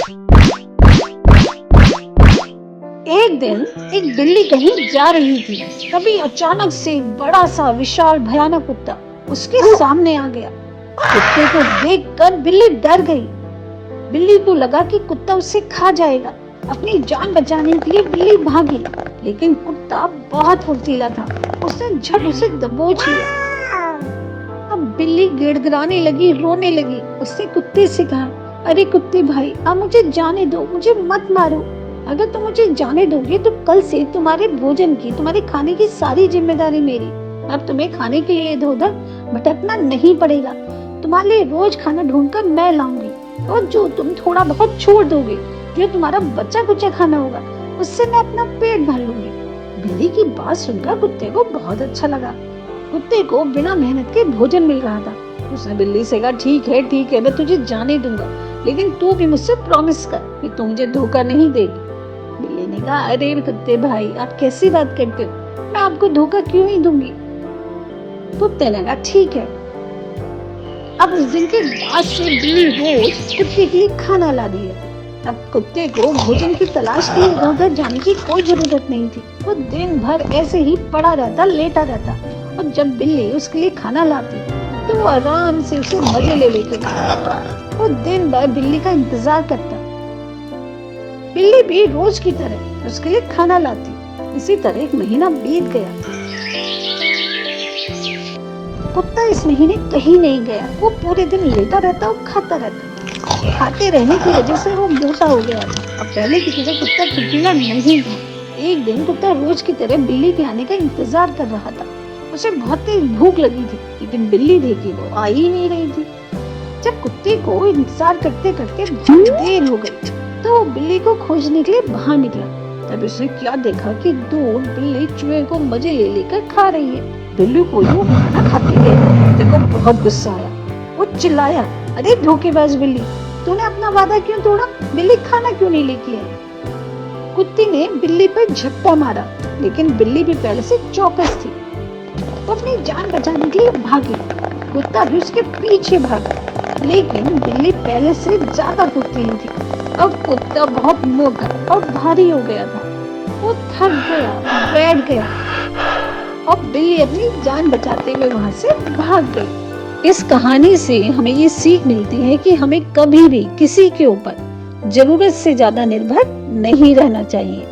एक दिन एक बिल्ली कहीं जा रही थी। तभी अचानक से बड़ा सा विशाल भयानक कुत्ता उसके सामने आ गया। कुत्ते को देखकर बिल्ली डर गई। बिल्ली को लगा कि कुत्ता उसे खा जाएगा। अपनी जान बचाने के लिए बिल्ली भागी, लेकिन कुत्ता बहुत फुर्तीला था। उसने झट उसे दबोच लिया। अब बिल्ली गिड़गिड़ाने लगी, रोने लगी। उसने कुत्ते से कहा, अरे कुत्ते भाई, अब मुझे जाने दो, मुझे मत मारो। अगर तुम मुझे जाने दोगे तो कल से तुम्हारे भोजन की, तुम्हारे खाने की सारी जिम्मेदारी मेरी। अब तुम्हें खाने के लिए इधर उधर भटकना नहीं पड़ेगा। तुम्हारे लिए रोज खाना ढूंढकर मैं लाऊंगी, और जो तुम थोड़ा बहुत छोड़ दोगे, जो तुम्हारा बच्चा कुचा खाना होगा, उससे मैं अपना पेट भर लूंगी। बिल्ली की बात सुनकर कुत्ते को बहुत अच्छा लगा। कुत्ते को बिना मेहनत के भोजन मिल रहा था। उसने बिल्ली से कहा, ठीक है, मैं तुझे जाने दूंगा, लेकिन तू भी मुझसे प्रॉमिस कर कि तू मुझे धोखा नहीं देगी। बिल्ली ने कहा, अरे कुत्ते भाई, आप कैसी बात करते हो? मैं आपको धोखा क्यों ही दूंगी? कुत्ते ने कहा, ठीक है। अब उस दिन के बाद से बिल्ली रोज कुत्ते के लिए खाना ला दी है। अब कुत्ते को भोजन की तलाश के लिए इधर जाने की कोई जरूरत नहीं थी। वो दिन भर ऐसे ही पड़ा रहता, लेटा रहता, और जब बिल्ली उसके लिए खाना लाती तो वो आराम से उसे मजे ले लेते खाता। वो दिन भर बिल्ली का इंतजार करता। बिल्ली भी रोज की तरह उसके लिए खाना लाती। इसी तरह एक महीना बीत गया। कुत्ता इस महीने कहीं नहीं गया। वो पूरे दिन लेटा रहता और खाता रहता। खाते रहने की वजह से वो मोटा हो गया था। अब पहले की तरह कुत्ता फुर्तीला नहीं था। एक दिन कुत्ता रोज की तरह बिल्ली के आने का इंतजार कर रहा था। उसे बहुत तेज भूख लगी थी, लेकिन बिल्ली देखी वो आ ही नहीं रही थी। जब कुत्ते को इंतजार करते करते बहुत देर हो गई, तो वो बिल्ली को खोजने के लिए बाहर निकला। तब उसने क्या देखा कि दो बिल्ली चूहे को मजे ले लेकर खा रही है। बिल्ली को यूं खाना खाते गए। कुत्ते को बहुत गुस्सा आया। वो चिल्लाया, अरे धोखेबाज बिल्ली, तूने अपना वादा क्यों तोड़ा? बिल्ली खाना क्यों नहीं लेके आई? कुत्ते ने बिल्ली पर झपटा मारा, लेकिन बिल्ली भी पहले से चौकस थी। वो अपनी जान बचाने के लिए भागी। कुत्ता भी उसके पीछे भागा, लेकिन बिल्ली पहले से ज्यादा फुर्तीली थी। अब कुत्ता बहुत मोटा और भारी हो गया था। वो थक गया, बैठ गया, और बिल्ली अपनी जान बचाते हुए वहां से भाग गई। इस कहानी से हमें ये सीख मिलती है कि हमें कभी भी किसी के ऊपर जरूरत से ज्यादा निर्भर नहीं रहना चाहिए।